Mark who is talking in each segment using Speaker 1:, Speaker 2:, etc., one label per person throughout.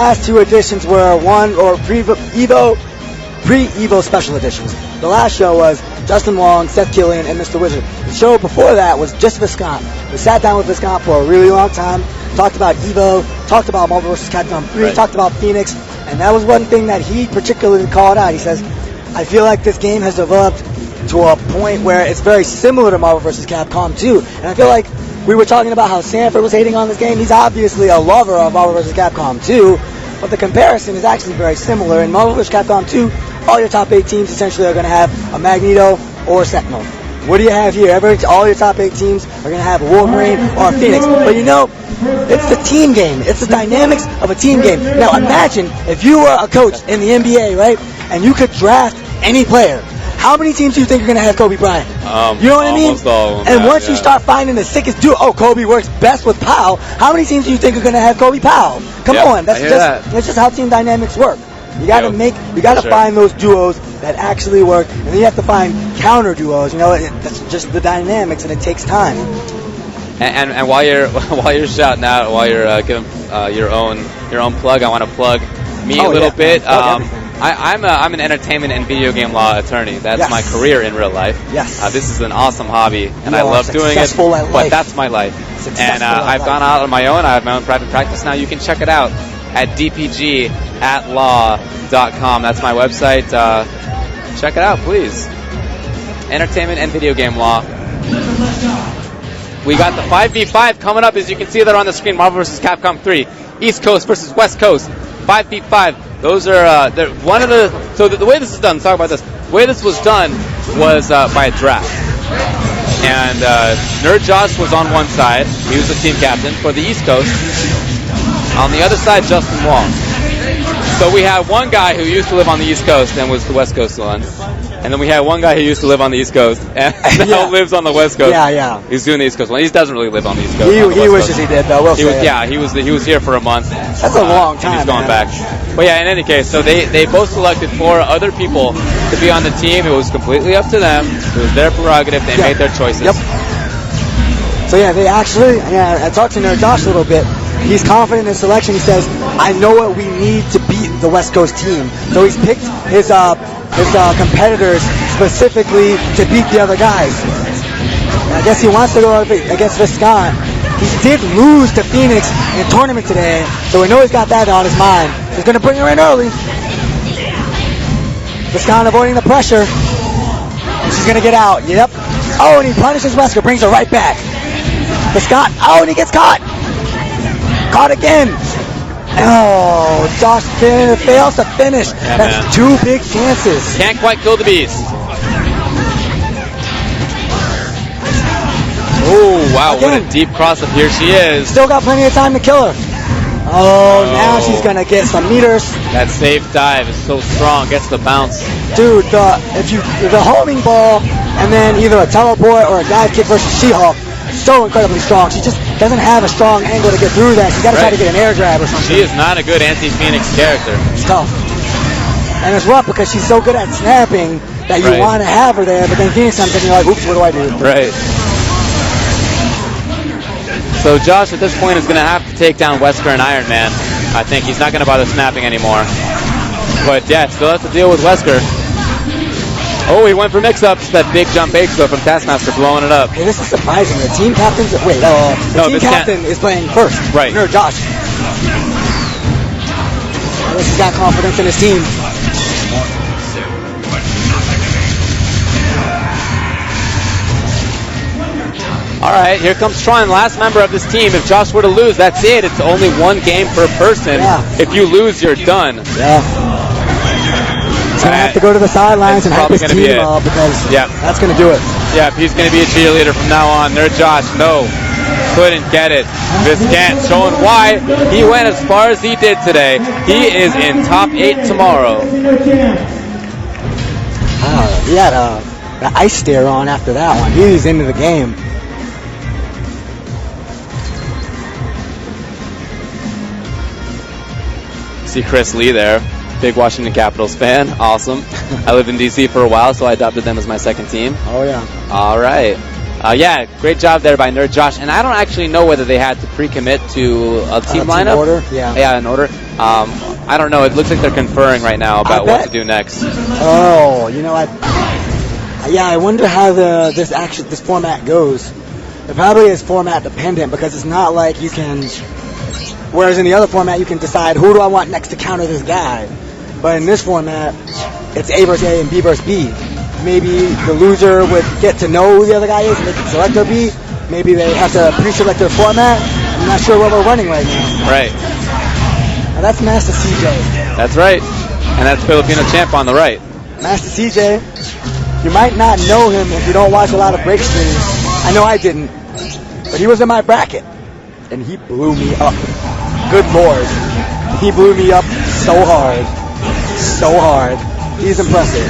Speaker 1: last two editions were pre-EVO special editions. The last show was Justin Wong, Seth Killian, and Mr. Wizard. The show before that was just Viscount. We sat down with Viscount for a really long time, talked about EVO, talked about Marvel vs. Capcom 3, talked about Phoenix, and that was one thing that he particularly called out. He says, I feel like this game has developed to a point where it's very similar to Marvel vs. Capcom 2. And I feel like we were talking about how Sanford was hating on this game. He's obviously a lover of Marvel vs. Capcom 2, but the comparison is actually very similar. In Marvel vs. Capcom 2, all your top 8 teams essentially are going to have a Magneto or a Sentinel. What do you have here? All your top 8 teams are going to have a Wolverine or a Phoenix. But you know, it's the team game. It's the dynamics of a team game. Now imagine if you were a coach in the NBA, right, and you could draft any player. How many teams do you think are going to have Kobe Bryant? You know what I mean?
Speaker 2: Almost all of them.
Speaker 1: And once you start finding the sickest dude, Kobe works best with Powell. How many teams do you think are going to have Kobe Powell? Come on, that's just how team dynamics work. You got to find those duos that actually work, and then you have to find counter duos. You know, that's just the dynamics, and it takes time.
Speaker 2: And while you're shouting out, while you're giving your own plug, I want to plug me a little bit. I'm an entertainment and video game law attorney. That's my career in real life.
Speaker 1: Yes.
Speaker 2: This is an awesome hobby, and I love doing it. But that's my life. And I've gone out on my own. I have my own private practice now. You can check it out at dpgatlaw.com. That's my website. Check it out, please. Entertainment and video game law. We got the 5v5 coming up, as you can see there on the screen. Marvel vs. Capcom 3, East Coast versus West Coast. 5v5. Those are one of the. So the way this is done. Let's talk about this. The way this was done was by a draft. And Nerd Josh was on one side. He was the team captain for the East Coast. On the other side, Justin Wong. So we had one guy who used to live on the East Coast and was the West Coast one. And then we had one guy who used to live on the East Coast and now lives on the West Coast.
Speaker 1: Yeah.
Speaker 2: He's doing the East Coast one. He doesn't really live on the East Coast.
Speaker 1: He wishes he did, though. He
Speaker 2: was here for a month.
Speaker 1: That's a long time.
Speaker 2: He's going back. But yeah, in any case, so they both selected 4 other people to be on the team. It was completely up to them. It was their prerogative. They made their choices.
Speaker 1: Yep. So yeah, they actually. I talked to Nerd Josh a little bit. He's confident in selection. He says, "I know what we need to beat the West Coast team." So he's picked his competitors specifically to beat the other guys. And I guess he wants to go against Viscount. He did lose to Phoenix in a tournament today, so we know he's got that on his mind. He's going to bring her in early. Viscount avoiding the pressure. She's going to get out. Yep. Oh, and he punishes Wesker, brings her right back. Viscount. Oh, and he gets caught. Caught again. Oh, Josh fails to finish.
Speaker 2: Yeah,
Speaker 1: that's 2 big chances.
Speaker 2: Can't quite kill the beast. Oh, wow, what a deep cross-up. Here she is.
Speaker 1: Still got plenty of time to kill her. Oh, now she's going to get some meters.
Speaker 2: That safe dive is so strong. Gets the bounce.
Speaker 1: Dude, the homing ball and then either a teleport or a dive kick versus She-Hulk, so incredibly strong. She just doesn't have a strong angle to get through that. She's got to try to get an air grab or something.
Speaker 2: She is not a good anti-Phoenix character.
Speaker 1: It's tough. And it's rough because she's so good at snapping that you want to have her there, but then Phoenix comes in and you're like, oops, what do I do?
Speaker 2: Right. So Josh at this point is going to have to take down Wesker and Iron Man. I think he's not going to bother snapping anymore. But yeah, still has to deal with Wesker. Oh, he went for mix-ups. That big jump H though from Taskmaster, blowing it up.
Speaker 1: Hey, this is surprising. The team captain's... Wait, the team captain is playing first.
Speaker 2: Right.
Speaker 1: Nerd Josh. This has got confidence in his team.
Speaker 2: All right, here comes Tron, last member of this team. If Josh were to lose, that's it. It's only 1 game per person.
Speaker 1: Yeah.
Speaker 2: If you lose, you're done.
Speaker 1: Yeah. He's going to have to go to the sidelines and help his team up because that's going to do it.
Speaker 2: Yeah, he's going to be a cheerleader from now on. Nerd Josh, no, couldn't get it. Viscount showing why he went as far as he did today. He is in top 8 tomorrow.
Speaker 1: He had the ice stare on after that one. He's into the game.
Speaker 2: See Chris Lee there, big Washington Capitals fan. Awesome. I lived in DC for a while, so I adopted them as my second team.
Speaker 1: Oh yeah.
Speaker 2: All right. Yeah, great job there by Nerd Josh. And I don't actually know whether they had to pre-commit to a team lineup.
Speaker 1: Order? Yeah.
Speaker 2: Yeah, in order. I don't know. It looks like they're conferring right now about what to do next.
Speaker 1: Oh, you know, I wonder how this format goes. It probably is format dependent because it's not like you can. Whereas in the other format, you can decide who do I want next to counter this guy. But in this format, it's A versus A and B versus B. Maybe the loser would get to know who the other guy is and they can select their B. Maybe they have to pre-select their format. I'm not sure what we're running right now.
Speaker 2: Right.
Speaker 1: Now that's Master CJ.
Speaker 2: That's right. And that's Filipino champ on the right.
Speaker 1: Master CJ, you might not know him if you don't watch a lot of break streams. I know I didn't. But he was in my bracket. And he blew me up. Good Lord. He blew me up so hard. So hard. He's impressive.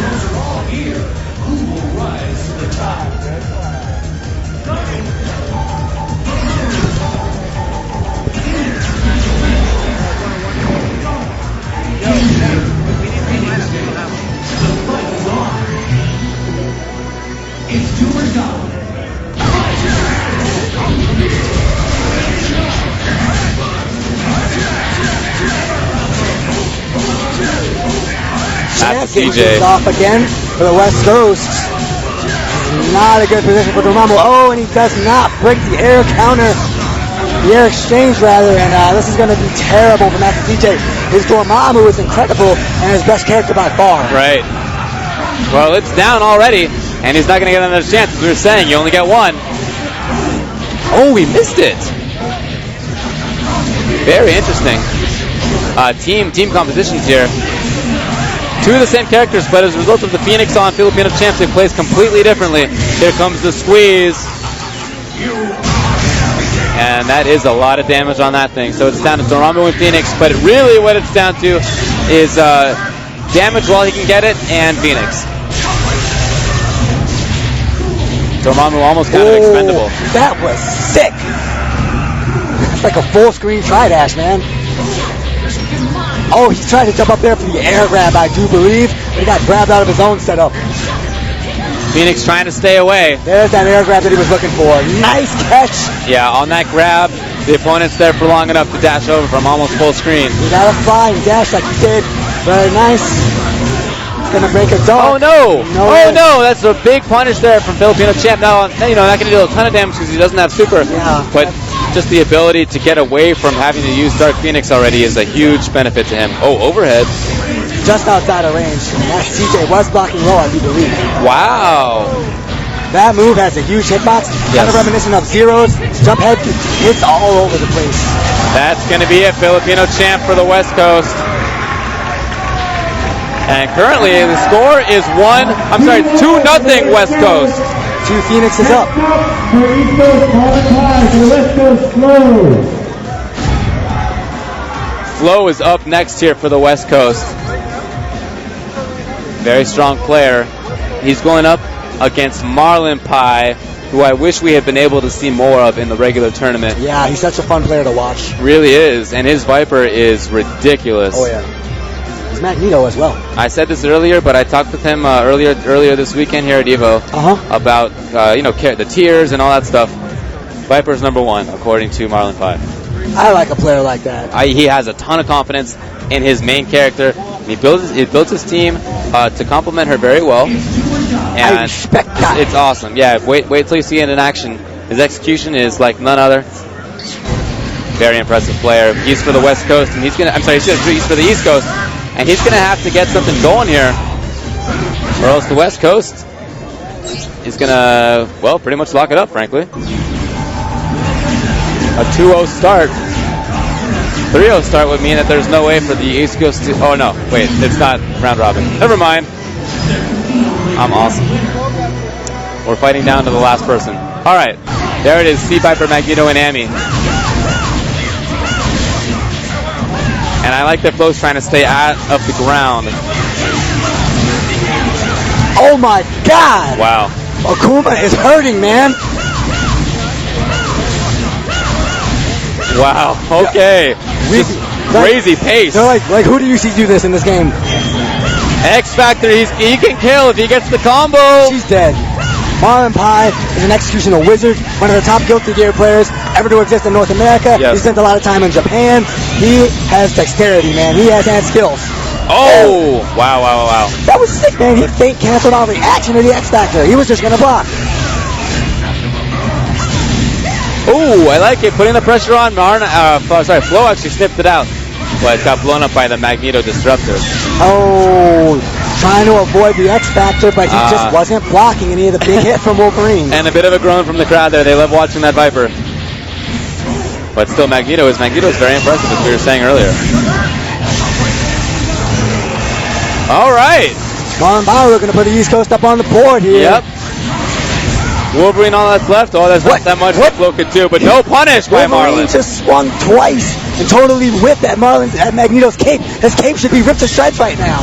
Speaker 2: That's
Speaker 1: CJ off again for the West Coast. Not a good position for Dormammu. Oh, and he does not break the air counter. The air exchange, rather, and this is going to be terrible for Master CJ. His Dormammu is incredible and his best character by far.
Speaker 2: Right. Well, it's down already, and he's not going to get another chance. As we were saying, you only get one. Oh, he missed it. Very interesting. Team compositions here. Two of the same characters, but as a result of the Phoenix on Filipino champs, they plays completely differently. Here comes the squeeze. And that is a lot of damage on that thing. So it's down to Dormammu and Phoenix, but really what it's down to is damage while he can get it, and Phoenix. Dormammu almost kind of expendable.
Speaker 1: That was sick. It's like a full screen tri-dash, man. Oh, he tried to jump up there for the air grab, I do believe. He got grabbed out of his own setup.
Speaker 2: Phoenix trying to stay away.
Speaker 1: There's that air grab that he was looking for. Nice catch.
Speaker 2: Yeah, on that grab, the opponent's there for long enough to dash over from almost full screen.
Speaker 1: You gotta fly and dash like he did. Very nice. It's gonna break a dog.
Speaker 2: Oh no! Oh no! That's a big punish there from Filipino champ. Now, you know, not gonna do a ton of damage because he doesn't have super.
Speaker 1: Yeah.
Speaker 2: But just the ability to get away from having to use Dark Phoenix already is a huge benefit to him. Oh, overhead.
Speaker 1: Just outside of range. That CJ was blocking low, I do believe.
Speaker 2: Wow.
Speaker 1: That move has a huge hitbox.
Speaker 2: Yes.
Speaker 1: Kind of reminiscent of Zero's. Jump head hits all over the place.
Speaker 2: That's going to be it. Filipino champ for the West Coast. And currently the score is 2-0 West Coast.
Speaker 1: 2 Phoenix is up.
Speaker 2: Flo is up next here for the West Coast. Very strong player. He's going up against Marlin Pie, who I wish we had been able to see more of in the regular tournament.
Speaker 1: Yeah, he's such a fun player to watch.
Speaker 2: Really is, and his Viper is ridiculous.
Speaker 1: Oh yeah. He's Magneto as well.
Speaker 2: I said this earlier, but I talked with him earlier this weekend here at EVO about the tiers and all that stuff. Viper's #1 according to Marlin Pie.
Speaker 1: I like a player like that.
Speaker 2: He has a ton of confidence in his main character. He builds his team to complement her very well. And
Speaker 1: I respect that.
Speaker 2: It's awesome. Yeah, wait till you see it in action. His execution is like none other. Very impressive player. He's for the West Coast, and he's for the East Coast, and he's gonna have to get something going here, or else the West Coast is gonna, well, pretty much lock it up, frankly. A 2-0 start. 3-0 start would mean that there's no way for the East Coast to... Oh, no. Wait, it's not round robin. Never mind. I'm awesome. We're fighting down to the last person. All right. There it is. Sea Viper, Magneto, and Amy. And I like that Flo's trying to stay out of the ground.
Speaker 1: Oh, my God.
Speaker 2: Wow.
Speaker 1: Akuma is hurting, man.
Speaker 2: Wow. Okay. Crazy pace.
Speaker 1: They're like, who do you see do this in this game?
Speaker 2: X Factor, he can kill if he gets the combo.
Speaker 1: She's dead. Marlin Pie is an executional wizard, one of the top Guilty Gear players ever to exist in North America.
Speaker 2: Yes.
Speaker 1: He spent a lot of time in Japan. He has dexterity, man. He has hand skills.
Speaker 2: Oh! Wow, wow, wow.
Speaker 1: That was sick, man. He feint canceled all reaction to the X Factor. He was just going to block.
Speaker 2: Ooh, I like it. Putting the pressure on. Flo actually snipped it out, but got blown up by the Magneto Disruptor.
Speaker 1: Oh, trying to avoid the X Factor, but he just wasn't blocking any of the big hit from Wolverine.
Speaker 2: And a bit of a groan from the crowd there. They love watching that Viper. But still, Magneto is very impressive, as we were saying earlier. All right.
Speaker 1: Marlon Bauer looking to put the East Coast up on the board here.
Speaker 2: Yep. Wolverine, all that's left. Oh, there's not that much that Flo could do, but no punish by
Speaker 1: Wolverine
Speaker 2: Marlon.
Speaker 1: just swung twice and totally whipped at Magneto's cape. His cape should be ripped to shreds right now.